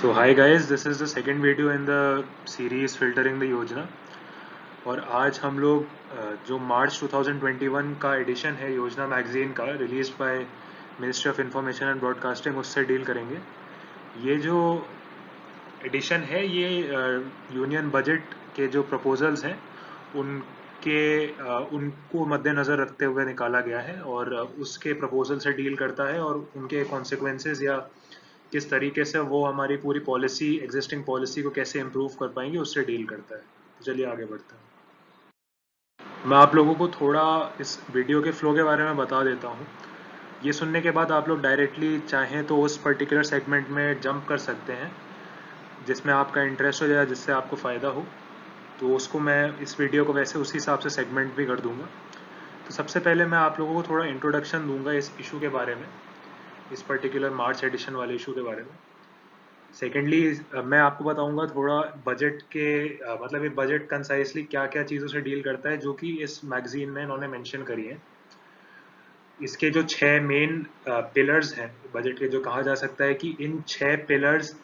So hi guys, this is the second video in the series Filtering the योजना। और आज हम लोग जो मार्च 2021 का एडिशन है योजना मैगजीन का release by ministry of information and broadcasting उससे डील करेंगे। ये जो एडिशन है ये यूनियन बजट के जो प्रपोजल्स हैं उनको मद्देनज़र रखते हुए निकाला गया है और उसके प्रपोजल से डील करता है और उनके कॉन्सिक्वेंसेस या किस तरीके से वो हमारी पूरी पॉलिसी एग्जिस्टिंग पॉलिसी को कैसे इम्प्रूव कर पाएंगे उससे डील करता है। तो चलिए आगे बढ़ते हैं। मैं आप लोगों को थोड़ा इस वीडियो के फ्लो के बारे में बता देता हूँ। ये सुनने के बाद आप लोग डायरेक्टली चाहें तो उस पर्टिकुलर सेगमेंट में जंप कर सकते हैं जिसमें आपका इंटरेस्ट हो या जिससे आपको फ़ायदा हो, तो उसको मैं इस वीडियो को वैसे उसी हिसाब से सेगमेंट भी कर दूंगा। तो सबसे पहले मैं आप लोगों को थोड़ा इंट्रोडक्शन दूंगा इस इशू के बारे में, इस पर्टिकुलर मार्च एडिशन वाले इशू के बारे में। सेकेंडली मैं आपको बताऊंगा थोड़ा बजट के मतलब ये बजट कंसाइसली क्या क्या चीज़ों से डील करता है जो कि इस मैगजीन में इन्होंने मेंशन करी है। इसके जो 6 मेन पिलर्स हैं बजट के, जो कहा जा सकता है कि इन 6 पिलर्स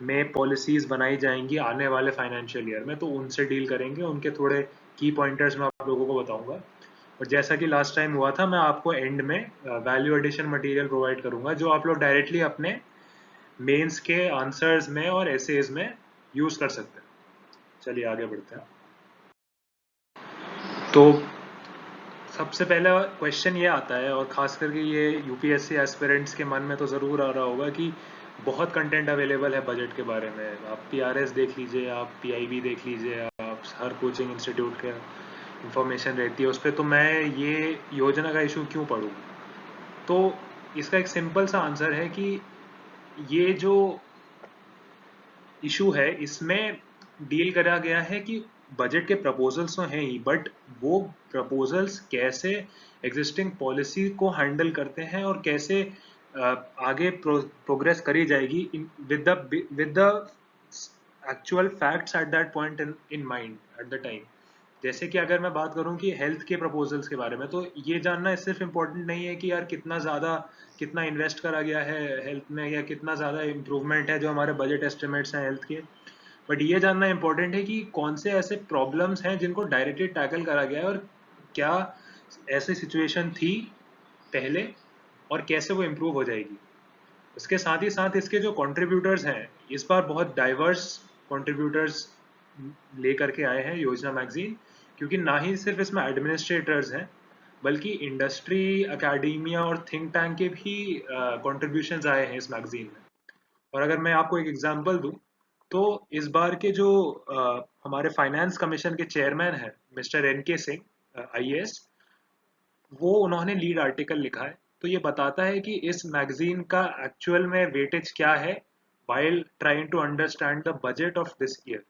में पॉलिसीज़ बनाई जाएंगी आने वाले फाइनेंशियल ईयर में, तो उनसे डील करेंगे। उनके थोड़े की पॉइंटर्स मैं आप लोगों को बताऊंगा। और जैसा कि लास्ट टाइम हुआ था, मैं आपको एंड में वैल्यू एडिशन मटेरियल प्रोवाइड करूंगा जो आप लोग डायरेक्टली अपने मेंस के आंसर्स में और एसेज में यूज कर सकते हैं। चलिए आगे बढ़ते हैं। तो सबसे पहला क्वेश्चन ये आता है, और खास करके ये यूपीएससी एस्पिरेंट्स के मन में तो ज़रूर आ रहा होगा कि बहुत कंटेंट अवेलेबल है बजट के बारे में। आप पीआरएस देख लीजिए, आप पीआईबी देख लीजिए, आप हर कोचिंग इंस्टीट्यूट के इंफॉर्मेशन रहती है उस पर, तो मैं ये योजना का इशू क्यों पढ़ूँ? तो इसका एक सिंपल सा आंसर है कि ये जो इशू है इसमें डील करा गया है कि बजट के प्रपोजल्स तो हैं ही, बट वो प्रपोजल्स कैसे एग्जिस्टिंग पॉलिसी को हैंडल करते हैं और कैसे आगे प्रोग्रेस करी जाएगी with the actual facts at that point in mind at the time. जैसे कि अगर मैं बात करूं कि हेल्थ के प्रपोजल्स के बारे में, तो ये जानना सिर्फ इम्पोर्टेंट नहीं है कि यार कितना इन्वेस्ट करा गया है हेल्थ में या कितना ज़्यादा इम्प्रूवमेंट है जो हमारे बजट एस्टिमेट्स हैं हेल्थ के, बट ये जानना इम्पोर्टेंट है कि कौन से ऐसे प्रॉब्लम्स हैं जिनको डायरेक्टली टैकल करा गया है और क्या ऐसी सिचुएशन थी पहले और कैसे वो इम्प्रूव हो जाएगी। इसके साथ ही साथ इसके जो कंट्रीब्यूटर्स हैं, इस बार बहुत डाइवर्स कंट्रीब्यूटर्स लेकर के आए हैं योजना मैगजीन, क्योंकि ना ही सिर्फ इसमें एडमिनिस्ट्रेटर्स हैं बल्कि इंडस्ट्री, एकेडमिया और थिंक टैंक के भी कंट्रीब्यूशंस आए हैं इस मैगजीन में। और अगर मैं आपको एक एग्जांपल दूं, तो इस बार के जो हमारे फाइनेंस कमीशन के चेयरमैन हैं मिस्टर एन के सिंह आईएएस, वो उन्होंने लीड आर्टिकल लिखा है। तो ये बताता है कि इस मैगजीन का एक्चुअल में वेटेज क्या है while trying to understand the budget of this year.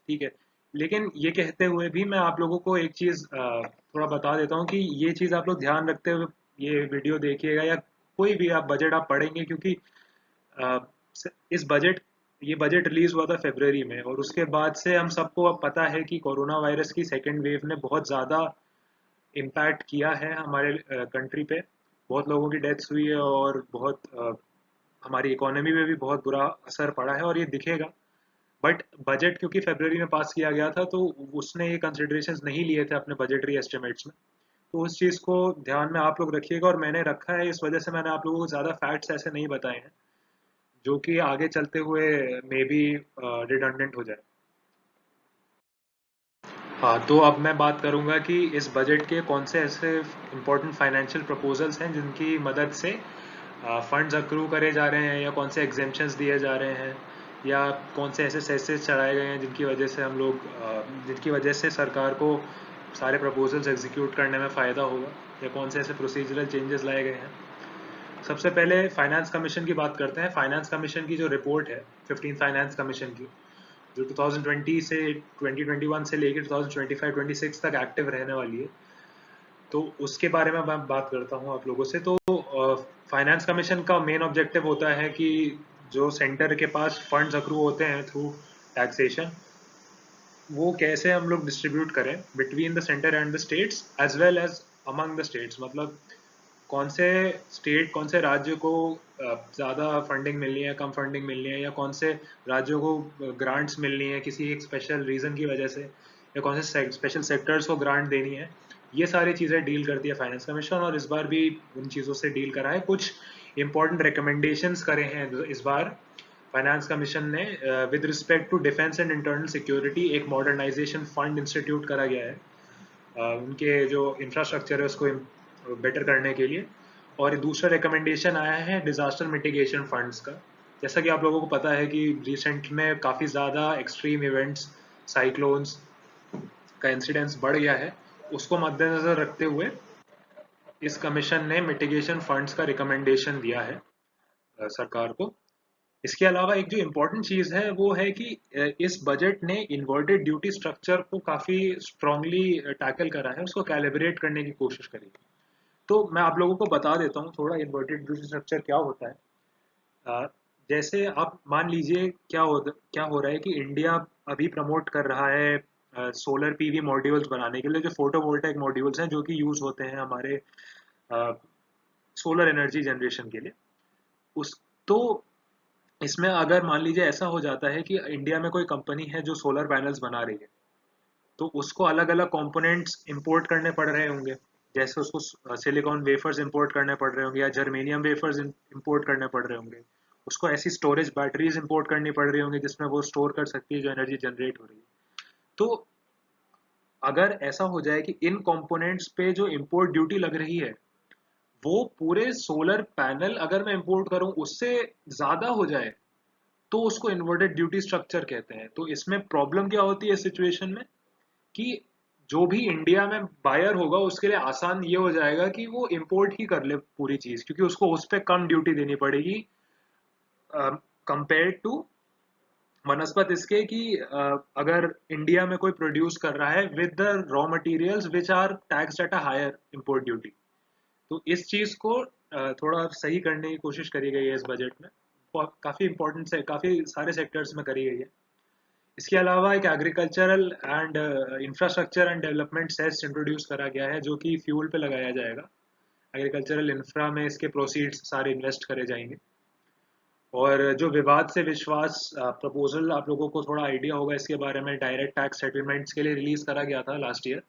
ठीक है, लेकिन ये कहते हुए भी मैं आप लोगों को एक चीज़ थोड़ा बता देता हूँ कि ये चीज़ आप लोग ध्यान रखते हुए ये वीडियो देखिएगा या कोई भी आप बजट आप पढ़ेंगे, क्योंकि अ, इस बजट ये बजट रिलीज हुआ था फरवरी में, और उसके बाद से हम सबको अब पता है कि कोरोना वायरस की सेकेंड वेव ने बहुत ज़्यादा इम्पैक्ट किया है हमारे कंट्री पे। बहुत लोगों की डेथ्स हुई है और बहुत हमारी इकोनॉमी में भी बहुत बुरा असर पड़ा है और ये दिखेगा। बट बजट क्योंकि फरवरी में पास किया गया था, तो उसने ये कंसिडरेशंस नहीं लिए थे अपने बजटरी एस्टिमेट्स में। तो उस चीज़ को ध्यान में आप लोग रखिएगा, और मैंने रखा है, इस वजह से मैंने आप लोगों को ज़्यादा फैक्ट्स ऐसे नहीं बताए हैं जो कि आगे चलते हुए मे बी रिडंडेंट हो जाए। हाँ, तो अब मैं बात करूंगा कि इस बजट के कौन से ऐसे इम्पोर्टेंट फाइनेंशियल प्रपोजल्स हैं जिनकी मदद से फंड्स अक्रू करे जा रहे हैं, या कौन से एग्जेम्पशंस दिए जा रहे हैं, या कौन से ऐसे सेसेस चढ़ाए गए हैं जिनकी वजह से जिनकी वजह से सरकार को सारे प्रपोजल्स एग्जीक्यूट करने में फ़ायदा होगा, या कौन से ऐसे प्रोसीजरल चेंजेस लाए गए हैं। सबसे पहले फाइनेंस कमीशन की बात करते हैं। फाइनेंस कमीशन की जो रिपोर्ट है 15 फाइनेंस कमीशन की, जो 2020 से 2021 से लेकर 2025-26 तक एक्टिव रहने वाली है, तो उसके बारे में मैं बात करता हूँ आप लोगों से। तो फाइनेंस कमीशन का मेन ऑब्जेक्टिव होता है कि जो सेंटर के पास फंड्स अक्रू होते हैं थ्रू टैक्सेशन, वो कैसे हम लोग डिस्ट्रीब्यूट करें between the centre and the states as well as among the states. मतलब कौन से स्टेट, कौन से राज्य को ज़्यादा फंडिंग मिलनी है, कम फंडिंग मिलनी है, या कौन से राज्यों को ग्रांट्स मिलनी है किसी एक स्पेशल रीज़न की वजह से, या कौन से स्पेशल सेक्टर्स को ग्रांट देनी है, ये सारी चीज़ें डील करती है फाइनेंस कमीशन। और इस बार भी उन चीज़ों से डील करा है। कुछ इंपॉर्टेंट रिकमेंडेशंस करे हैं इस बार फाइनेंस कमीशन ने। With respect to defence and internal security एक मॉडर्नाइजेशन फंड इंस्टीट्यूट करा गया है उनके जो इंफ्रास्ट्रक्चर है उसको बेटर करने के लिए। और दूसरा रिकमेंडेशन आया है डिजास्टर मिटिगेशन फंड्स का। जैसा कि आप लोगों को पता है कि रिसेंट में काफ़ी ज़्यादा एक्सट्रीम इवेंट्स, साइक्लोन्स का इंसिडेंस बढ़ गया है, उसको मद्देनज़र रखते हुए इस कमीशन ने मिटिगेशन फंड्स का रिकमेंडेशन दिया है सरकार को। इसके अलावा एक जो इम्पोर्टेंट चीज़ है वो है कि इस बजट ने इन्वर्टेड ड्यूटी स्ट्रक्चर को काफ़ी स्ट्रांगली टैकल करा है, उसको कैलिब्रेट करने की कोशिश करी। तो मैं आप लोगों को बता देता हूँ थोड़ा इन्वर्टेड ड्यूटी स्ट्रक्चर क्या होता है। अ, जैसे आप मान लीजिए क्या हो रहा है कि इंडिया अभी प्रमोट कर रहा है सोलर पीवी मॉड्यूल्स बनाने के लिए, जो फोटोवोल्टाइक मॉड्यूल्स हैं जो कि यूज़ होते हैं हमारे सोलर एनर्जी जनरेशन के लिए। उस तो इसमें अगर मान लीजिए ऐसा हो जाता है कि इंडिया में कोई कंपनी है जो सोलर पैनल्स बना रही है, तो उसको अलग अलग कंपोनेंट्स इंपोर्ट करने पड़ रहे होंगे। जैसे उसको सिलिकॉन वेफर्स इंपोर्ट करने पड़ रहे होंगे, या जर्मेनियम वेफर्स इंपोर्ट करने पड़ रहे होंगे। उसको ऐसी स्टोरेज बैटरीज इंपोर्ट करनी पड़ रही होंगी जिसमें वो स्टोर कर सकती है जो एनर्जी जनरेट हो रही है। तो अगर ऐसा हो जाए कि इन कंपोनेंट्स पे जो इंपोर्ट ड्यूटी लग रही है वो पूरे सोलर पैनल अगर मैं इंपोर्ट करूं उससे ज्यादा हो जाए, तो उसको इन्वर्टेड ड्यूटी स्ट्रक्चर कहते हैं। तो इसमें प्रॉब्लम क्या होती है सिचुएशन में कि जो भी इंडिया में बायर होगा उसके लिए आसान ये हो जाएगा कि वो इंपोर्ट ही कर ले पूरी चीज, क्योंकि उसको उस पर कम ड्यूटी देनी पड़ेगी कंपेयर टू वनस्पत इसके कि अगर इंडिया में कोई प्रोड्यूस कर रहा है with the raw materials which are taxed at a higher import duty. तो इस चीज को थोड़ा सही करने की कोशिश करी गई है इस बजट में। काफी इंपॉर्टेंट से काफी सारे सेक्टर्स में करी गई है। इसके अलावा एक agricultural and infrastructure and development cess introduce करा गया है जो कि फ्यूल पे लगाया जाएगा। एग्रीकल्चरल इंफ्रा में इसके प्रोसीड्स सारे इन्वेस्ट करे जाएंगे। और जो विवाद से विश्वास प्रपोजल आप लोगों को थोड़ा आइडिया होगा इसके बारे में, डायरेक्ट टैक्स सेटलमेंट्स के लिए रिलीज करा गया था लास्ट ईयर।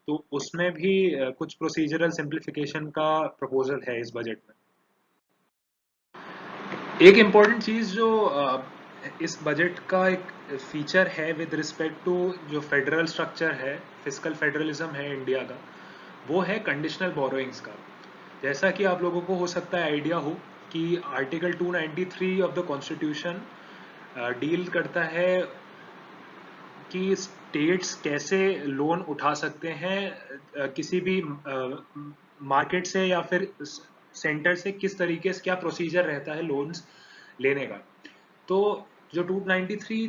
तो उसमें भी कुछ प्रोसीजरल सिंप्लीफिकेशन का प्रपोजल है इस बजट में। एक इम्पॉर्टेंट चीज़ जो इस बजट का एक फीचर है विद रिस्पेक्ट टू जो फेडरल स्ट्रक्चर है, फिजिकल फेडरलिज्म है इंडिया का, वो है कंडीशनल बोरोइंग्स का। जैसा कि आप लोगों को हो सकता है आइडिया हो कि article 293 of the constitution deal करता है कि स्टेट्स कैसे लोन उठा सकते हैं किसी भी मार्केट से, या फिर सेंटर से किस तरीके से क्या प्रोसीजर रहता है लोन्स लेने का। तो जो 293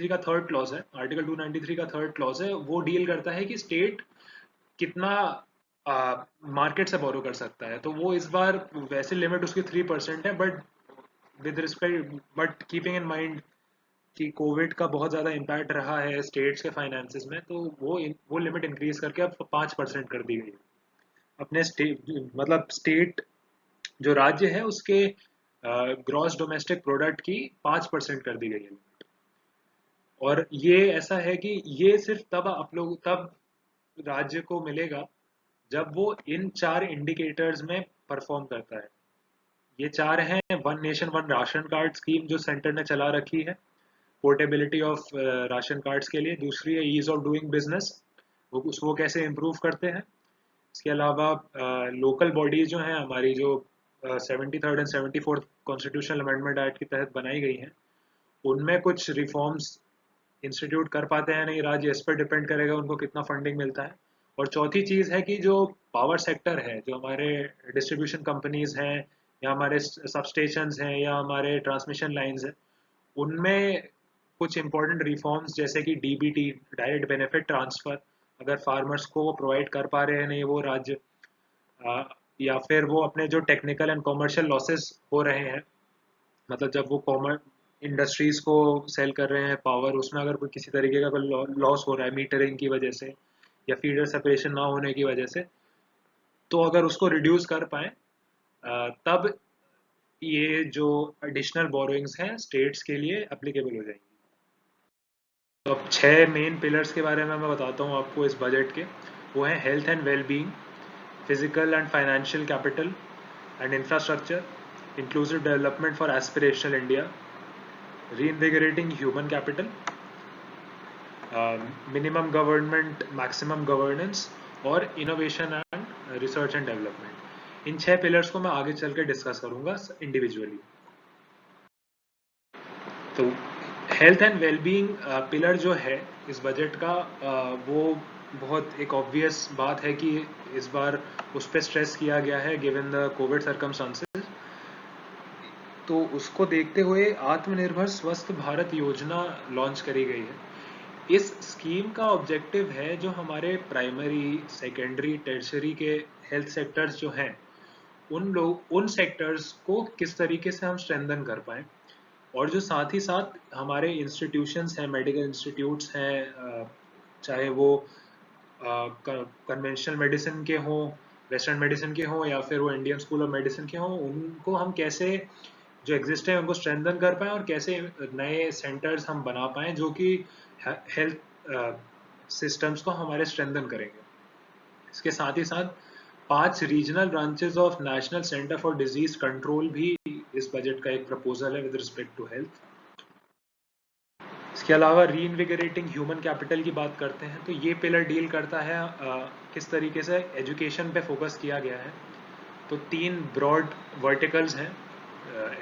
का थर्ड क्लॉज है, आर्टिकल 293 का थर्ड क्लॉज है, वो डील करता है कि स्टेट कितना मार्केट से बोरो कर सकता है। तो वो इस बार वैसे लिमिट उसकी 3% है, but with respect but keeping in mind कि कोविड का बहुत ज़्यादा इम्पैक्ट रहा है स्टेट्स के फाइनेंसेस में, तो वो लिमिट इंक्रीज करके अब 5% कर दी गई है। अपने स्टेट मतलब स्टेट जो राज्य है उसके ग्रॉस डोमेस्टिक प्रोडक्ट की 5% कर दी गई है। और ये ऐसा है कि ये सिर्फ तब आप लोग तब राज्य को मिलेगा जब वो इन 4 इंडिकेटर्स में परफॉर्म करता है। ये 4 हैं: one nation one ration card scheme जो सेंटर ने चला रखी है पोर्टेबिलिटी ऑफ राशन कार्ड्स के लिए। दूसरी है ईज ऑफ डूइंग बिजनेस, वो कैसे इम्प्रूव करते हैं। इसके अलावा लोकल बॉडीज जो हैं हमारी, जो 73rd and 74th constitutional amendment act के तहत बनाई गई हैं, उनमें कुछ रिफॉर्म्स इंस्टीट्यूट कर पाते हैं नहीं राज्य, इस पर डिपेंड करेगा उनको कितना फंडिंग मिलता है। और चौथी चीज़ है कि जो पावर सेक्टर है, जो हमारे डिस्ट्रीब्यूशन कंपनीज हैं, या हमारे सब स्टेशंस हैं, या हमारे ट्रांसमिशन लाइंस हैं, उनमें कुछ इंपॉर्टेंट रिफॉर्म्स जैसे कि डीबीटी, डायरेक्ट बेनिफिट ट्रांसफर, अगर फार्मर्स को वो प्रोवाइड कर पा रहे हैं नहीं वो राज्य, या फिर वो अपने जो टेक्निकल एंड कॉमर्शियल लॉसेस हो रहे हैं, मतलब जब वो कॉमर इंडस्ट्रीज को सेल कर रहे हैं पावर, उसमें अगर कोई किसी तरीके का कोई लॉस हो रहा है मीटरिंग की वजह से या फीडर सेपरेशन ना होने की वजह से, तो अगर उसको रिड्यूस कर पाए तब ये जो एडिशनल बोरोइंग्स हैं स्टेट्स के लिए एप्लीकेबल हो जाएंगी। तो अब 6 मेन पिलर्स के बारे में मैं बताता हूँ आपको इस बजट के। वो हैं health and well being, physical and financial capital and infrastructure, inclusive development for aspirational India, reinvigorating human capital, minimum government maximum governance और innovation and research and development. इन 6 पिलर्स को मैं आगे चल के डिस्कस करूंगा इंडिविजुअली। तो हेल्थ एंड वेलबींग पिलर जो है इस बजट का, वो बहुत एक ऑब्वियस बात है कि इस बार उस पर स्ट्रेस किया गया है गिवन द कोविड सर्कमस्टांसेस। तो उसको देखते हुए आत्मनिर्भर स्वस्थ भारत योजना लॉन्च करी गई है। इस स्कीम का ऑब्जेक्टिव है जो हमारे प्राइमरी, सेकेंडरी, टर्शरी के हेल्थ सेक्टर्स जो हैं उन सेक्टर्स को किस तरीके से हम स्ट्रेंथन कर पाएं, और जो साथ ही साथ हमारे इंस्टीट्यूशंस हैं, मेडिकल इंस्टीट्यूट्स हैं, चाहे वो कन्वेंशनल मेडिसिन के हों, वेस्टर्न मेडिसिन के हों, या फिर वो इंडियन स्कूल ऑफ मेडिसिन के हों, उनको हम कैसे जो एग्जिस्ट है उनको स्ट्रेंथन कर पाएं और कैसे नए सेंटर्स हम बना पाएं जो कि हेल्थ सिस्टम्स को हमारे स्ट्रेंथन करेंगे। इसके साथ ही साथ 5 regional branches of national centre for disease control भी इस बजट का एक प्रपोजल है विद रिस्पेक्ट टू हेल्थ। इसके अलावा री इन्विगरेटिंग ह्यूमन कैपिटल की बात करते हैं तो ये पिलर डील करता है किस तरीके से एजुकेशन पे फोकस किया गया है। तो 3 ब्रॉड वर्टिकल्स हैं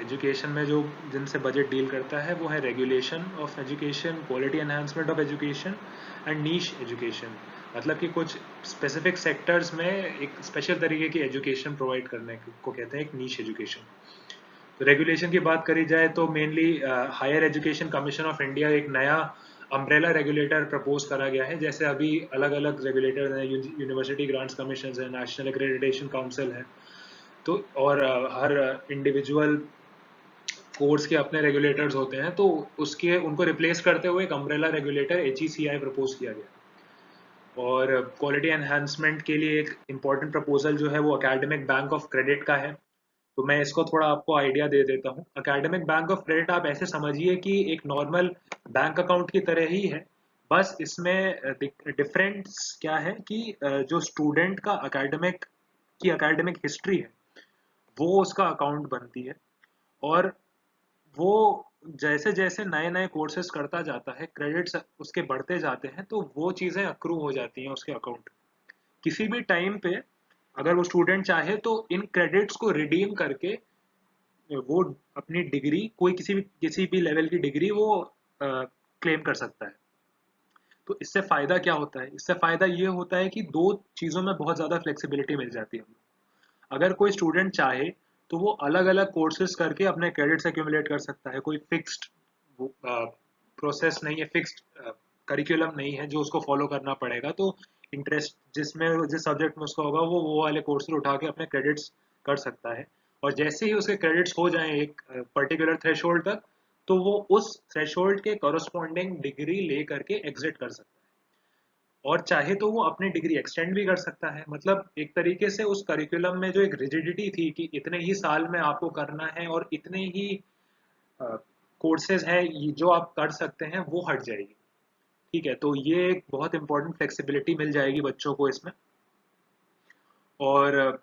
एजुकेशन में जो जिनसे बजट डील करता है, वो है regulation of education, quality enhancement of education and niche education. मतलब कि कुछ स्पेसिफिक सेक्टर्स में एक स्पेशल तरीके की एजुकेशन प्रोवाइड करने को कहते हैं एक नीश एजुकेशन। तो रेगुलेशन की बात करी जाए तो mainly higher education commission of India एक नया अम्ब्रेला रेगुलेटर प्रपोज करा गया है। जैसे अभी अलग अलग रेगुलेटर हैं, यूनिवर्सिटी ग्रांट्स कमीशन है, नेशनल एक्रेडिटेशन काउंसिल है, तो और हर इंडिविजुअल कोर्स के अपने रेगुलेटर्स होते हैं, तो उसके उनको रिप्लेस करते हुए एक अम्ब्रेला रेगुलेटर HECI प्रपोज किया गया। और क्वालिटी एनहांसमेंट के लिए एक इम्पॉर्टेंट प्रपोजल जो है वो एकेडमिक बैंक ऑफ क्रेडिट का है। तो मैं इसको थोड़ा आपको आइडिया दे देता हूँ। एकेडमिक बैंक ऑफ क्रेडिट आप ऐसे समझिए कि एक नॉर्मल बैंक अकाउंट की तरह ही है, बस इसमें डिफरेंस क्या है कि जो स्टूडेंट का एकेडमिक हिस्ट्री है वो उसका अकाउंट बनती है, और वो जैसे जैसे नए नए कोर्सेज करता जाता है, क्रेडिट्स उसके बढ़ते जाते हैं, तो वो चीज़ें अक्रू हो जाती हैं उसके अकाउंट। किसी भी टाइम पे अगर वो स्टूडेंट चाहे तो इन क्रेडिट्स को रिडीम करके वो अपनी डिग्री, कोई किसी भी लेवल की डिग्री वो क्लेम कर सकता है। तो इससे फायदा क्या होता है? इससे फायदा ये होता है कि दो चीज़ों में बहुत ज़्यादा फ्लेक्सिबिलिटी मिल जाती है। अगर कोई स्टूडेंट चाहे तो वो अलग अलग कोर्सेज करके अपने क्रेडिट्स एक्यूमुलेट कर सकता है। कोई फिक्स्ड प्रोसेस नहीं है, फिक्स्ड करिकुलम नहीं है जो उसको फॉलो करना पड़ेगा। तो इंटरेस्ट जिस सब्जेक्ट में उसका होगा वो वाले कोर्सेज उठा के अपने क्रेडिट्स कर सकता है। और जैसे ही उसके क्रेडिट्स हो जाएं एक पर्टिकुलर थ्रेशोल्ड तक, तो वो उस थ्रेशोल्ड के कॉरस्पॉन्डिंग डिग्री ले करके एग्जिट कर सकता है, और चाहे तो वो अपनी डिग्री एक्सटेंड भी कर सकता है। मतलब एक तरीके से उस करिकुलम में जो एक रिजिडिटी थी कि इतने ही साल में आपको करना है और इतने ही कोर्सेज हैं जो आप कर सकते हैं, वो हट जाएगी। ठीक है, तो ये एक बहुत इंपॉर्टेंट फ्लेक्सिबिलिटी मिल जाएगी बच्चों को इसमें। और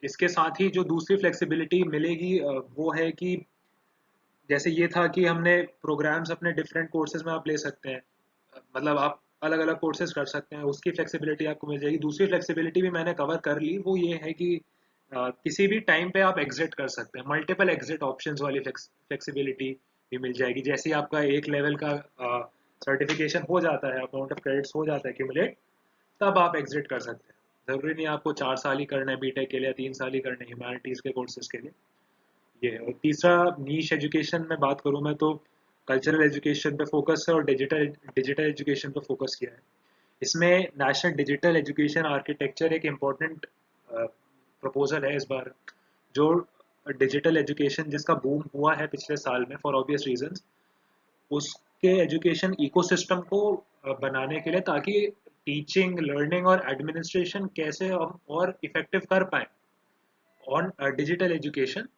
इसके साथ ही जो दूसरी फ्लेक्सिबिलिटी मिलेगी वो है कि जैसे ये था कि हमने प्रोग्राम्स अपने डिफरेंट कोर्सेज में आप ले सकते हैं, मतलब आप अलग अलग कोर्सेज कर सकते हैं, उसकी फ्लेक्सिबिलिटी आपको मिल जाएगी। दूसरी फ्लेक्सिबिलिटी भी मैंने कवर कर ली, वो ये है कि किसी भी टाइम पे आप एग्जिट कर सकते हैं, मल्टीपल एग्जिट ऑप्शंस वाली फ्लेक्सिबिलिटी भी मिल जाएगी। जैसे ही आपका एक लेवल का सर्टिफिकेशन हो जाता है, अमाउंट ऑफ क्रेडिट्स हो जाता है एक्यूमुलेट, तब आप एग्जिट कर सकते हैं। ज़रूरी नहीं आपको 4 साल ही करना है बीटेक के लिए, 3 साल ही करने ह्यूमैनिटीज़ के कोर्सेज के लिए। ये और तीसरा नीश एजुकेशन में बात करूँ मैं तो कल्चरल एजुकेशन पे फोकस है और डिजिटल डिजिटल एजुकेशन पे फोकस किया है। इसमें नेशनल डिजिटल एजुकेशन आर्किटेक्चर एक इम्पोर्टेंट प्रपोजल है इस बार। जो डिजिटल एजुकेशन जिसका बूम हुआ है पिछले साल में फॉर ऑब्वियस रीजंस, उसके एजुकेशन इकोसिस्टम को बनाने के लिए, ताकि टीचिंग, लर्निंग और एडमिनिस्ट्रेशन कैसे और इफेक्टिव कर पाए on digital education,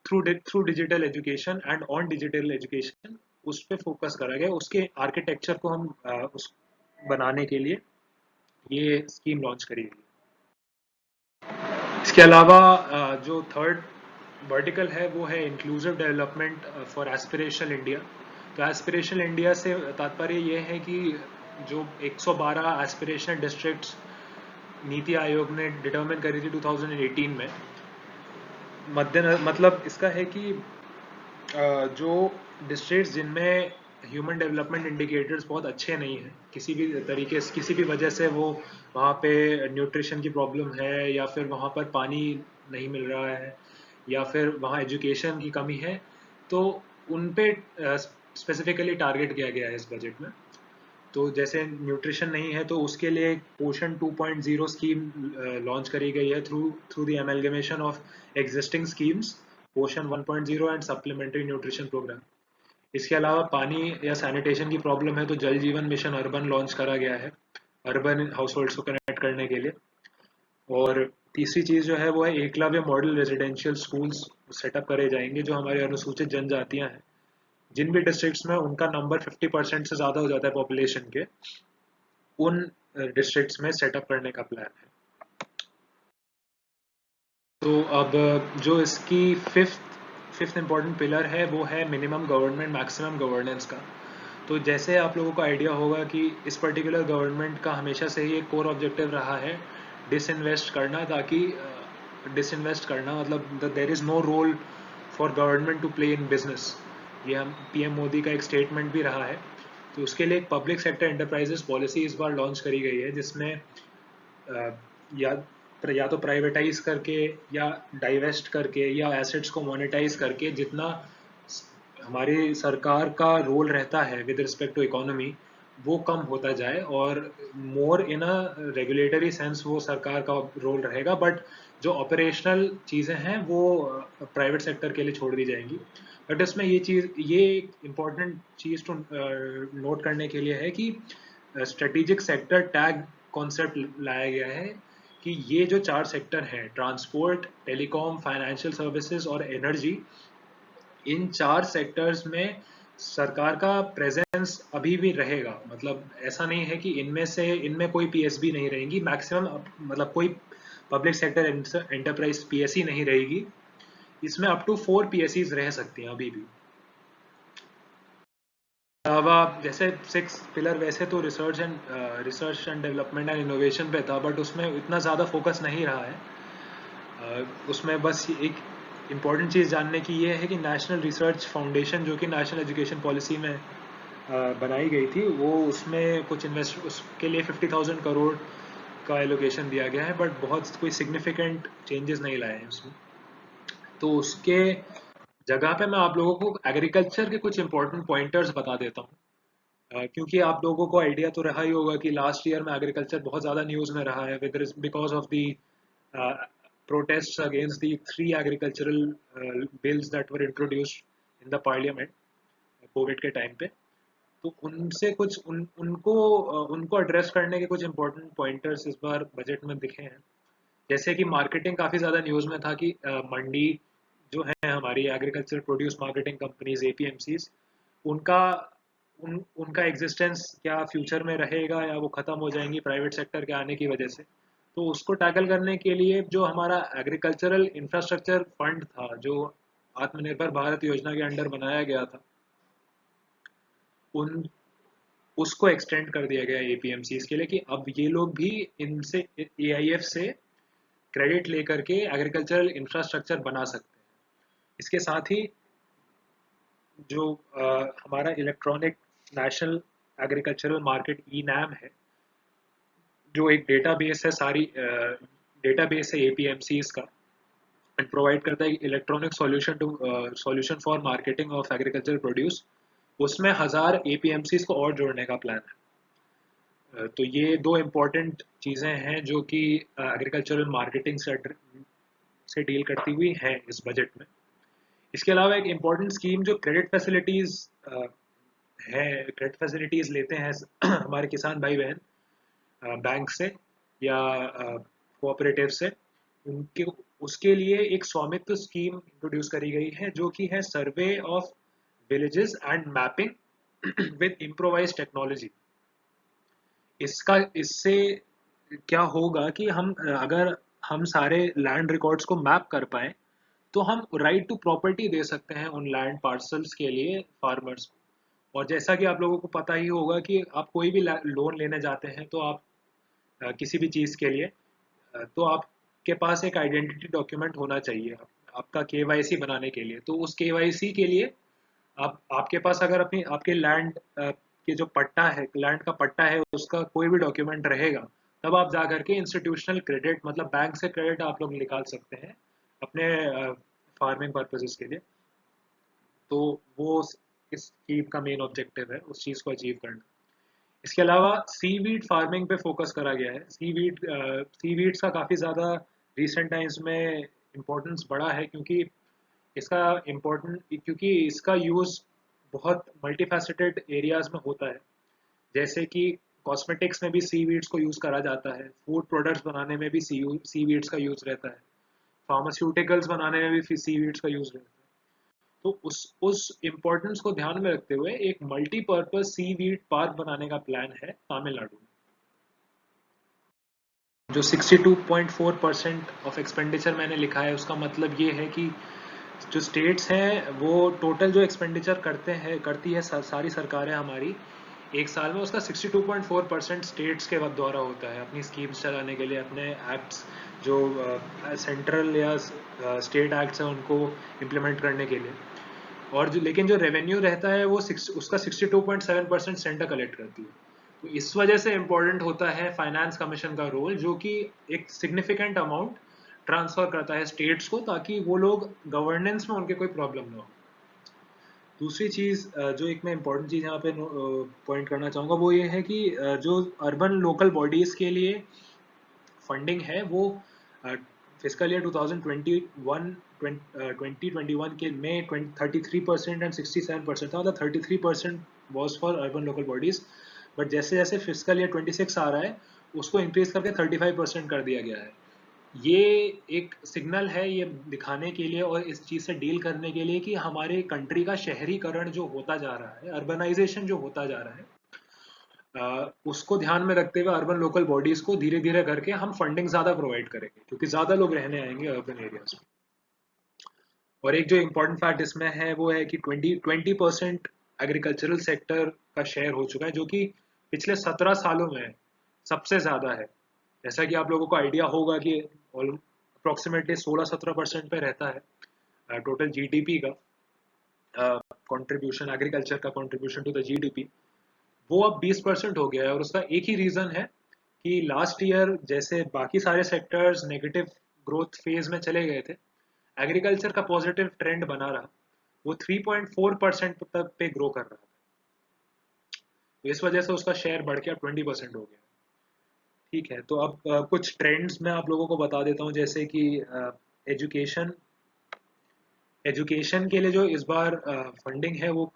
through digital education and on digital education, उस पर फोकस करा गया। उसके आर्किटेक्चर को हम उस बनाने के लिए ये स्कीम लॉन्च करी गई। इसके अलावा जो थर्ड वर्टिकल है वो है inclusive development for aspirational India. तो एस्पिरेशनल इंडिया से तात्पर्य ये है कि जो 112 एस्पिरेशनल डिस्ट्रिक्ट्स नीति आयोग ने डिटर्मिन करी थी 2018 में, मतलब इसका है कि जो डिस्ट्रिक्ट्स जिनमें ह्यूमन डेवलपमेंट इंडिकेटर्स बहुत अच्छे नहीं हैं, किसी भी तरीके से, किसी भी वजह से, वो वहाँ पे न्यूट्रिशन की प्रॉब्लम है, या फिर वहाँ पर पानी नहीं मिल रहा है, या फिर वहाँ एजुकेशन की कमी है, तो उन पे स्पेसिफिकली टारगेट किया गया है इस बजट में। तो जैसे न्यूट्रिशन नहीं है तो उसके लिए एक पोषण 2.0 स्कीम लॉन्च करी गई है through through the amalgamation of existing schemes, पोषण 1.0 एंड सप्लीमेंट्री न्यूट्रिशन प्रोग्राम। इसके अलावा पानी या सैनिटेशन की प्रॉब्लम है तो जल जीवन मिशन अर्बन लॉन्च करा गया है अर्बन हाउस होल्ड्स को कनेक्ट करने के लिए। और तीसरी चीज़ जो है वो है Eklavya model residential schools setup करे जाएंगे, जो हमारे अनुसूचित जनजातियां हैं, जिन भी डिस्ट्रिक्ट्स में उनका नंबर 50% से ज़्यादा हो जाता है पॉपुलेशन के, उन डिस्ट्रिक्ट्स में सेटअप करने का प्लान है। तो अब जो इसकी फिफ्थ इम्पॉर्टेंट पिलर है वो है मिनिमम गवर्नमेंट मैक्सिमम गवर्नेंस का। तो जैसे आप लोगों को आइडिया होगा कि इस पर्टिकुलर गवर्नमेंट का हमेशा से ही एक कोर ऑब्जेक्टिव रहा है डिसइन्वेस्ट करना, ताकि डिसइन्वेस्ट करना मतलब there is no role for government to play in business. ये हम पीएम मोदी का एक स्टेटमेंट भी रहा है। तो उसके लिए एक पब्लिक सेक्टर एंटरप्राइजेस पॉलिसी इस बार लॉन्च करी गई है, जिसमें या या तो प्राइवेटाइज करके, या डाइवेस्ट करके, या एसेट्स को मोनेटाइज करके, जितना हमारी सरकार का रोल रहता है विद रिस्पेक्ट टू इकोनॉमी वो कम होता जाए, और मोर इन अ रेगुलेटरी सेंस वो सरकार का रोल रहेगा, बट जो ऑपरेशनल चीज़ें हैं वो प्राइवेट सेक्टर के लिए छोड़ दी जाएंगी। बट इसमें ये इम्पोर्टेंट चीज़ टू नोट करने के लिए है कि स्ट्रेटेजिक सेक्टर टैग कॉन्सेप्ट लाया गया है, कि ये जो 4 सेक्टर हैं, ट्रांसपोर्ट, टेलीकॉम, फाइनेंशियल सर्विसेज और एनर्जी, इन 4 सेक्टर्स में सरकार का प्रेजेंस अभी भी रहेगा। मतलब ऐसा नहीं है कि इनमें कोई पीएसबी नहीं रहेंगी, मैक्सिमम मतलब कोई पब्लिक सेक्टर एंटरप्राइज पीएसई नहीं रहेगी। इसमें अप टू 4 पीएसईज रह सकती हैं अभी भी। अलावा जैसे 6 पिलर वैसे तो research and development and innovation पे था, बट उसमें इतना ज़्यादा फोकस नहीं रहा है। उसमें बस एक इम्पॉर्टेंट चीज़ जानने की ये है कि नेशनल रिसर्च फाउंडेशन, जो कि नेशनल एजुकेशन पॉलिसी में बनाई गई थी, वो उसमें कुछ उसके लिए 50,000 करोड़ का एलोकेशन दिया गया है, बट बहुत कोई सिग्निफिकेंट चेंजेस नहीं लाए हैं उसमें। तो उसके जगह पे मैं आप लोगों को एग्रीकल्चर के कुछ इंपॉर्टेंट पॉइंटर्स बता देता हूँ। क्योंकि आप लोगों को आइडिया तो रहा ही होगा कि लास्ट ईयर में एग्रीकल्चर बहुत ज़्यादा न्यूज़ में रहा है with because of the protests against the 3 agricultural bills that were introduced in the parliament Covid के टाइम पे। तो उनसे कुछ उनको एड्रेस करने के कुछ इंपॉर्टेंट पॉइंटर्स इस बार बजट में दिखे हैं। जैसे कि मार्केटिंग काफ़ी ज़्यादा न्यूज़ में था कि मंडी जो है हमारी agriculture produce marketing companies APMCs, उनका उनका एग्जिस्टेंस क्या फ्यूचर में रहेगा, या वो ख़त्म हो जाएंगी प्राइवेट सेक्टर के आने की वजह से। तो उसको टैकल करने के लिए जो हमारा एग्रीकल्चरल इंफ्रास्ट्रक्चर फंड था, जो आत्मनिर्भर भारत योजना के अंडर बनाया गया था, उन उसको एक्सटेंड कर दिया गया एपीएमसी के लिए, कि अब ये लोग भी इनसे एआईएफ से क्रेडिट लेकर के एग्रीकल्चरल इंफ्रास्ट्रक्चर बना सकते हैं। इसके साथ ही जो हमारा electronic national agricultural market e NAM है, जो एक डेटाबेस है, सारी डेटाबेस है एपीएमसीज का, एंड प्रोवाइड करता है electronic solution for marketing of agriculture produce. उसमें 1000 एपीएमसीज को और जोड़ने का प्लान है। तो ये दो इम्पोर्टेंट चीज़ें हैं जो कि एग्रीकल्चरल मार्केटिंग से डील करती हुई हैं इस बजट में। इसके अलावा एक इम्पॉर्टेंट स्कीम जो क्रेडिट फैसिलिटीज़ है, क्रेडिट फैसिलिटीज़ लेते हैं हमारे किसान भाई बहन, बैंक से या कोऑपरेटिव से, उनके उसके लिए एक स्वामित्व स्कीम इंट्रोड्यूस करी गई है जो कि है survey of villages and mapping with improvise technology. इससे क्या होगा कि हम अगर हम सारे लैंड रिकॉर्ड्स को मैप कर पाए तो हम राइट टू प्रॉपर्टी दे सकते हैं उन लैंड पार्सल्स के लिए फार्मर्स को। और जैसा कि आप लोगों को पता ही होगा कि आप कोई भी लोन लेने जाते हैं तो आप किसी भी चीज़ के लिए तो आपके पास एक आइडेंटिटी डॉक्यूमेंट होना चाहिए आपका केवाईसी बनाने के लिए। तो उस केवाईसी के लिए आप आपके पास अगर अपनी आपके लैंड के जो पट्टा है, लैंड का पट्टा है, उसका कोई भी डॉक्यूमेंट रहेगा, तब आप जा करके इंस्टीट्यूशनल क्रेडिट मतलब बैंक से क्रेडिट आप लोग निकाल सकते हैं अपने फार्मिंग पर्पसेस के लिए। तो वो इस स्कीम का मेन ऑब्जेक्टिव है उस चीज़ को अचीव करना। इसके अलावा सीवीड फार्मिंग पे फोकस करा गया है। सीवीड्स का काफ़ी ज़्यादा रिसेंट टाइम्स में इम्पोर्टेंस बढ़ा है इसका क्योंकि इसका यूज़ बहुत मल्टीफैसेटेड एरियाज में होता है। जैसे कि कॉस्मेटिक्स में भी सीवीड्स को यूज़ करा जाता है, फूड प्रोडक्ट्स बनाने में भी सीवीड्स का यूज़ रहता है, फार्मास्यूटिकल्स बनाने में भी सीवीड्स का यूज़ रहता है। तो उस इम्पोर्टेंस को ध्यान में रखते हुए एक मल्टीपर्पज सीवीड पार्क बनाने का प्लान है तमिलनाडु में। जो 62.4% ऑफ एक्सपेंडिचर मैंने लिखा है उसका मतलब ये है कि जो स्टेट्स हैं वो टोटल जो एक्सपेंडिचर करती है सारी सरकारें हमारी एक साल में, उसका 62.4% स्टेट्स के द्वारा होता है अपनी स्कीम्स चलाने के लिए, अपने एक्ट्स जो सेंट्रल या स्टेट एक्ट्स हैं उनको इम्प्लीमेंट करने के लिए। और लेकिन जो रेवेन्यू रहता है वो उसका 62.7% सेंटर कलेक्ट करती है। तो इस वजह से इम्पोर्टेंट होता है फाइनेंस कमीशन का रोल, जो कि एक सिग्निफिकेंट अमाउंट ट्रांसफर करता है स्टेट्स को ताकि वो लोग गवर्नेंस में उनके कोई प्रॉब्लम ना हो। दूसरी चीज़ जो एक मैं इम्पोर्टेंट चीज़ यहाँ पे पॉइंट करना चाहूँगा वो ये है कि जो अर्बन लोकल बॉडीज़ के लिए फंडिंग है वो फिजिकल ईयर 2021 के में 33% एंड 67% था, मतलब 33% was for urban local bodies. But जैसे जैसे फिजिकल ईयर 26 आ रहा है उसको इंक्रीज करके 35% कर दिया गया है। ये एक सिग्नल है ये दिखाने के लिए और इस चीज़ से डील करने के लिए कि हमारे कंट्री का शहरीकरण जो होता जा रहा है, अर्बनाइजेशन जो होता जा रहा है, उसको ध्यान में रखते हुए अर्बन लोकल बॉडीज को धीरे धीरे करके हम फंडिंग ज़्यादा प्रोवाइड करेंगे क्योंकि ज़्यादा लोग रहने आएंगे अर्बन एरियाज में। और एक जो इम्पोर्टेंट फैक्ट इसमें है वो है कि 20% एग्रीकल्चरल सेक्टर का शेयर हो चुका है, जो कि पिछले 17 सालों में सबसे ज़्यादा है। जैसा कि आप लोगों को आइडिया होगा कि अप्रोक्सीमेटली 16-17% पे रहता है टोटल जीडीपी का कंट्रीब्यूशन, एग्रीकल्चर का कंट्रीब्यूशन टू द जीडीपी। वो अब 20% हो गया है और उसका एक ही रीज़न है कि लास्ट ईयर जैसे बाकी सारे सेक्टर्स नेगेटिव ग्रोथ फेज में चले गए थे, एग्रीकल्चर का पॉजिटिव ट्रेंड बना रहा, वो 3.4% तक पे ग्रो कर रहा था। तो इस वजह से उसका शेयर बढ़ के 20% हो गया। ठीक है, तो अब कुछ ट्रेंड्स मैं आप लोगों को बता देता हूँ, जैसे कि एजुकेशन एजुकेशन के लिए जो इस बार फंडिंग है वो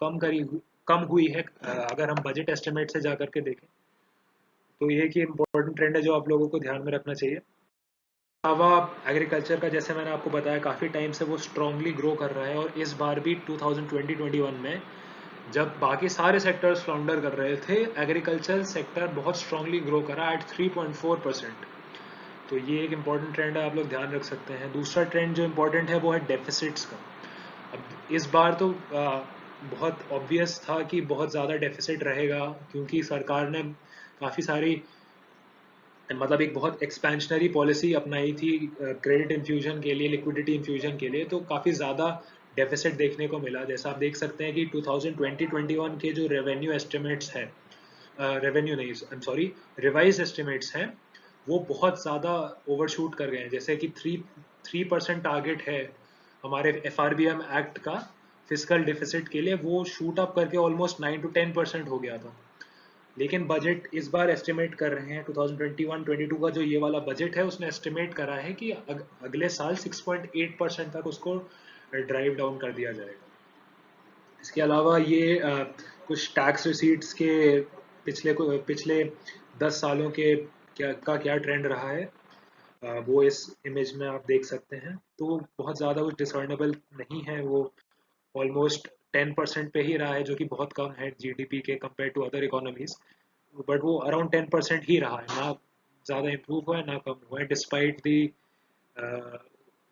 कम हुई है अगर हम बजट एस्टिमेट से जा करके देखें तो ये कि इम्पोर्टेंट ट्रेंड है जो आप लोगों को ध्यान में रखना चाहिए। अलावा एग्रीकल्चर का जैसे मैंने आपको बताया काफ़ी टाइम से वो स्ट्रांगली ग्रो कर रहा है और इस बार भी 2020-21 में जब बाकी सारे सेक्टर्स फ्लाउंडर कर रहे थे, एग्रीकल्चर सेक्टर बहुत स्ट्रांगली ग्रो करा एट 3.4%। तो ये एक इम्पॉर्टेंट ट्रेंड है, आप लोग ध्यान रख सकते हैं। दूसरा ट्रेंड जो इम्पोर्टेंट है वो है डेफिसिट्स का। अब इस बार तो बहुत ऑब्वियस था कि बहुत ज़्यादा डेफिसिट रहेगा क्योंकि सरकार ने काफ़ी सारी मतलब एक बहुत एक्सपेंशनरी पॉलिसी अपनाई थी क्रेडिट इन्फ्यूजन के लिए, लिक्विडिटी इन्फ्यूजन के लिए, तो काफ़ी ज़्यादा डेफिसिट देखने को मिला। जैसा आप देख सकते हैं कि 2020-21 के जो रेवेन्यू एस्टिमेट्स हैं, रेवेन्यू नहीं, I am sorry, revise estimates हैं, वो बहुत ज़्यादा ओवरशूट कर गए हैं। जैसे कि 3% टारगेट है हमारे FRBM एक्ट का फिजिकल डिफिसिट के लिए, वो शूट अप करके ऑलमोस्ट 9 to 10% हो गया था। लेकिन बजट इस बार एस्टिमेट कर रहे हैं 2021-22 का जो ये वाला बजट है उसने एस्टिमेट करा है कि अगले साल 6.8% तक उसको ड्राइव डाउन कर दिया जाएगा। इसके अलावा ये कुछ टैक्स रिसीट्स के पिछले 10 सालों के क्या ट्रेंड रहा है, वो इस इमेज में आप देख सकते हैं। तो बहुत ज़्यादा कुछ डिसर्नेबल नहीं है, वो ऑलमोस्ट 10% पे ही रहा है, जो कि बहुत कम है जीडीपी के compare to other economies. But वो अराउंड 10% ही रहा है, ना ज़्यादा इम्प्रूव हुआ है ना कम हुआ है, despite the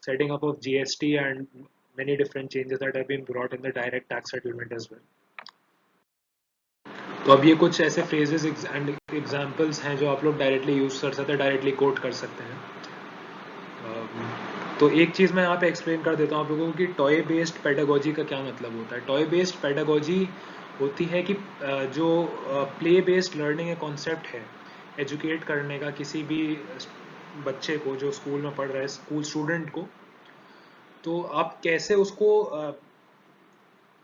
setting up of GST and many different changes that have been brought in the direct tax settlement as well. तो अब ये कुछ ऐसे phrases एंड एग्जाम्पल्स हैं जो आप लोग डायरेक्टली यूज कर सकते हैं, डायरेक्टली कोट कर सकते हैं। तो एक चीज़ मैं यहाँ पे एक्सप्लेन कर देता हूँ आप लोगों को कि टॉय बेस्ड पेडागोजी का क्या मतलब होता है। टॉय बेस्ड पेडागोजी होती है कि जो प्ले बेस्ड लर्निंग कॉन्सेप्ट है एजुकेट करने का किसी भी बच्चे को जो स्कूल में पढ़ रहा है, स्कूल स्टूडेंट को, तो आप कैसे उसको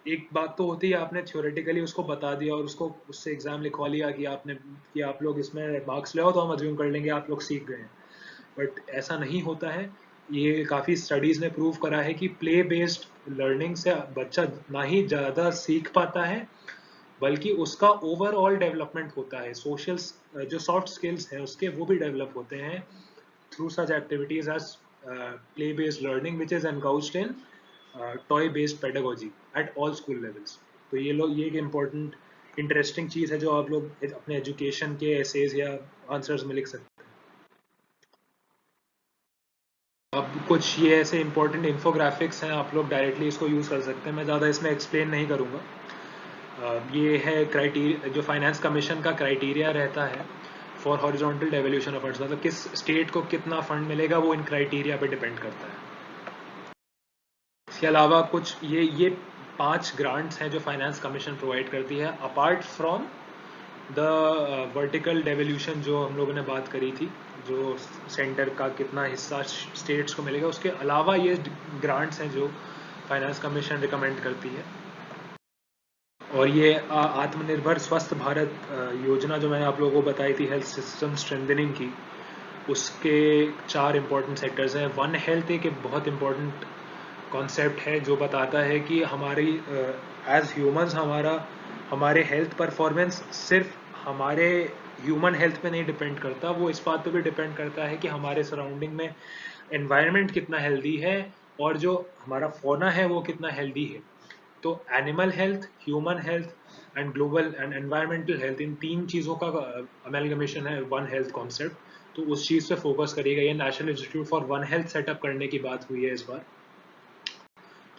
एक बात तो होती है आपने थ्योरेटिकली उसको बता दिया और उसको उससे एग्जाम लिखवा लिया कि आप लोग इसमें मार्क्स ले आओ, तो हम अज्यूम कर लेंगे आप लोग सीख गए हैं। बट ऐसा नहीं होता है। ये काफ़ी स्टडीज़ ने प्रूव करा है कि प्ले बेस्ड लर्निंग से बच्चा ना ही ज़्यादा सीख पाता है, बल्कि उसका ओवरऑल डेवलपमेंट होता है। सोशल जो सॉफ्ट स्किल्स हैं उसके वो भी डेवलप होते हैं through such activities as play-based learning, which is encouraged in toy-based pedagogy at all school levels. तो ये एक important इंटरेस्टिंग चीज़ है जो आप लोग अपने एजुकेशन के एसेज या आंसर्स में लिख सकते हैं। अब कुछ ये ऐसे इंपॉर्टेंट इन्फोग्राफिक्स हैं, आप लोग डायरेक्टली इसको यूज़ कर सकते हैं, मैं ज़्यादा इसमें एक्सप्लेन नहीं करूँगा। ये है क्राइटेरिया जो फाइनेंस कमीशन का क्राइटेरिया रहता है for horizontal devolution of funds, मतलब किस स्टेट को कितना फंड मिलेगा वो इन क्राइटेरिया पे डिपेंड करता है। इसके अलावा कुछ ये 5 ग्रांट्स हैं जो फाइनेंस कमीशन प्रोवाइड करती है, apart from the vertical devolution जो हम लोगों ने बात करी थी, जो सेंटर का कितना हिस्सा स्टेट्स को मिलेगा, उसके अलावा ये ग्रांट्स हैं जो फाइनेंस कमीशन रिकमेंड करती है। और ये आत्मनिर्भर स्वस्थ भारत योजना जो मैंने आप लोगों को बताई थी, हेल्थ सिस्टम स्ट्रेंथनिंग की, उसके 4 इंपॉर्टेंट सेक्टर्स हैं। वन हेल्थ एक बहुत इंपॉर्टेंट कॉन्सेप्ट है जो बताता है कि हमारी एज ह्यूमंस हमारे हेल्थ परफॉर्मेंस सिर्फ हमारे ह्यूमन हेल्थ पे नहीं डिपेंड करता, वो इस बात पे भी डिपेंड करता है कि हमारे सराउंडिंग में एनवायरनमेंट कितना हेल्दी है और जो हमारा फौना है वो कितना हेल्दी है। तो animal health, human health and global and environmental health, इन 3 चीज़ों का अमेलगमेशन है वन हेल्थ कॉन्सेप्ट। तो उस चीज़ पे फोकस करिएगा। ये national institute for one health setup करने की बात हुई है इस बार,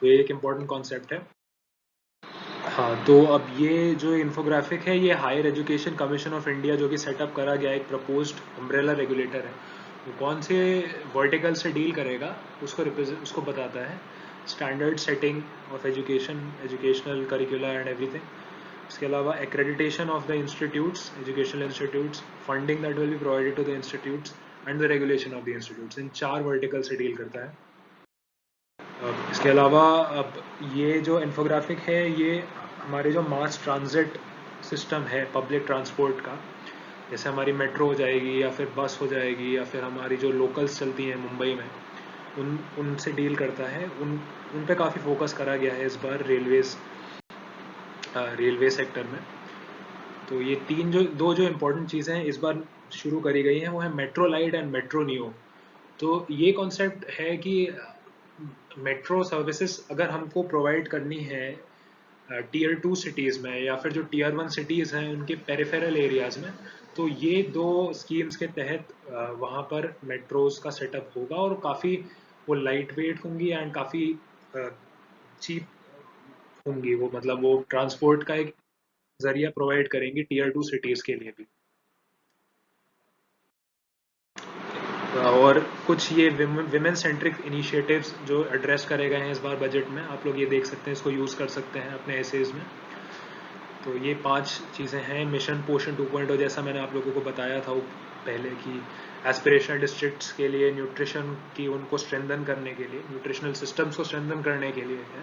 तो ये एक इम्पॉर्टेंट कॉन्सेप्ट है। हाँ, तो अब ये जो इन्फोग्राफिक है ये higher education commission of India जो कि सेटअप करा गया एक प्रपोज्ड अम्ब्रेला रेगुलेटर है, वो कौन से वर्टिकल से डील करेगा उसको बताता है। Standard setting of educational curricula and everything. इसके अलावा accreditation of the institutes, educational institutes, funding that will be provided to the institutes and the regulation of the institutes, इन 4 वर्टिकल से डील करता है। इसके अलावा अब ये जो इन्फोग्राफिक है ये हमारे जो मास ट्रांजिट सिस्टम है पब्लिक ट्रांसपोर्ट का, जैसे हमारी मेट्रो हो जाएगी या फिर बस हो जाएगी या फिर हमारी जो लोकल्स चलती हैं मुंबई में, उनसे डील करता है। उन पे काफ़ी फोकस करा गया है इस बार रेलवे सेक्टर में। तो ये दो जो इम्पोर्टेंट चीज़ें हैं इस बार शुरू करी गई हैं, वो है metro light and metro neo. तो ये कॉन्सेप्ट है कि मेट्रो सर्विसेज अगर हमको प्रोवाइड करनी है टीयर 2 सिटीज़ में या फिर जो टीयर 1 सिटीज़ हैं उनके पेरिफेरल एरियाज़ में, तो ये 2 स्कीम्स के तहत वहाँ पर मेट्रोज़ का सेटअप होगा और काफ़ी वो लाइट वेट होंगी एंड काफ़ी चीप होंगी। वो मतलब वो ट्रांसपोर्ट का एक जरिया प्रोवाइड करेंगी टीयर 2 सिटीज़ के लिए भी। और कुछ ये विमेन सेंट्रिक इनिशिएटिव्स जो एड्रेस करे गए हैं इस बार बजट में, आप लोग ये देख सकते हैं, इसको यूज़ कर सकते हैं अपने एसेज में। तो ये 5 चीज़ें हैं। मिशन पोषण 2.0 जैसा मैंने आप लोगों को बताया था पहले कि एस्पिरेशनल डिस्ट्रिक्ट्स के लिए न्यूट्रिशन की उनको स्ट्रेंथन करने के लिए, न्यूट्रिशनल सिस्टम्स को स्ट्रेंथन करने के लिए है।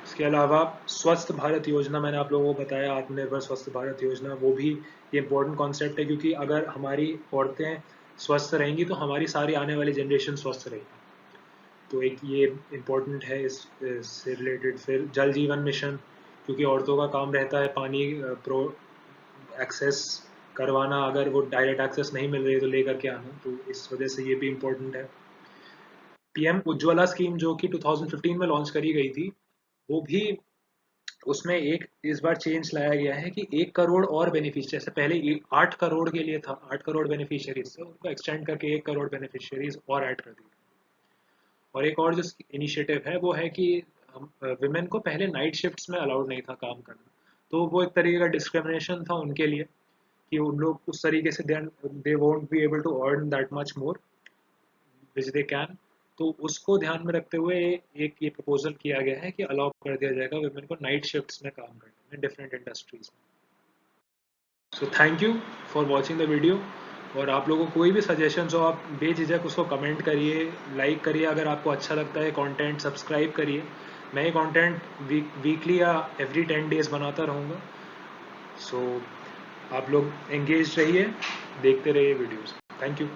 इसके अलावा स्वस्थ भारत योजना मैंने आप लोगों को बताया, आत्मनिर्भर स्वस्थ भारत योजना, वो भी ये इंपॉर्टेंट कॉन्सेप्ट है क्योंकि अगर हमारी औरतें स्वस्थ रहेंगी तो हमारी सारी आने वाली जनरेशन स्वस्थ रहेगी। तो एक ये इम्पोर्टेंट है इससे रिलेटेड। फिर जल जीवन मिशन, क्योंकि औरतों का काम रहता है पानी प्रो एक्सेस करवाना, अगर वो डायरेक्ट एक्सेस नहीं मिल रही है तो लेकर के आना, तो इस वजह से ये भी इम्पोर्टेंट है। पीएम उज्ज्वला स्कीम जो कि 2015 में लॉन्च करी गई थी, वो भी, उसमें एक इस बार चेंज लाया गया है कि 1 करोड़ और बेनिफिशियरी, जैसे पहले 8 करोड़ के लिए था, 8 करोड़ बेनिफिशियरीज थे, उनको एक्सटेंड करके 1 करोड़ बेनिफिशियरीज और ऐड कर दी। और एक और जो इनिशिएटिव है वो है कि विमेन को पहले नाइट शिफ्ट्स में अलाउड नहीं था काम करना, तो वो एक तरीके का डिस्क्रिमिनेशन था उनके लिए, कि उन लोग उस तरीके से they won't be able to earn that much more which they can. तो उसको ध्यान में रखते हुए एक ये प्रपोजल किया गया है कि अलाउ कर दिया जाएगा वुमेन को नाइट शिफ्ट्स में काम करने में डिफरेंट इंडस्ट्रीज में। So thank you for watching the video. और आप लोगों को कोई भी सजेशंस हो, आप बेझिझक उसको कमेंट करिए, लाइक करिए अगर आपको अच्छा लगता है कंटेंट, सब्सक्राइब करिए। मैं ये कंटेंट वीकली या एवरी 10 डेज बनाता रहूँगा। सो आप लोग एंगेज रहिए, देखते रहिए वीडियोस। Thank you.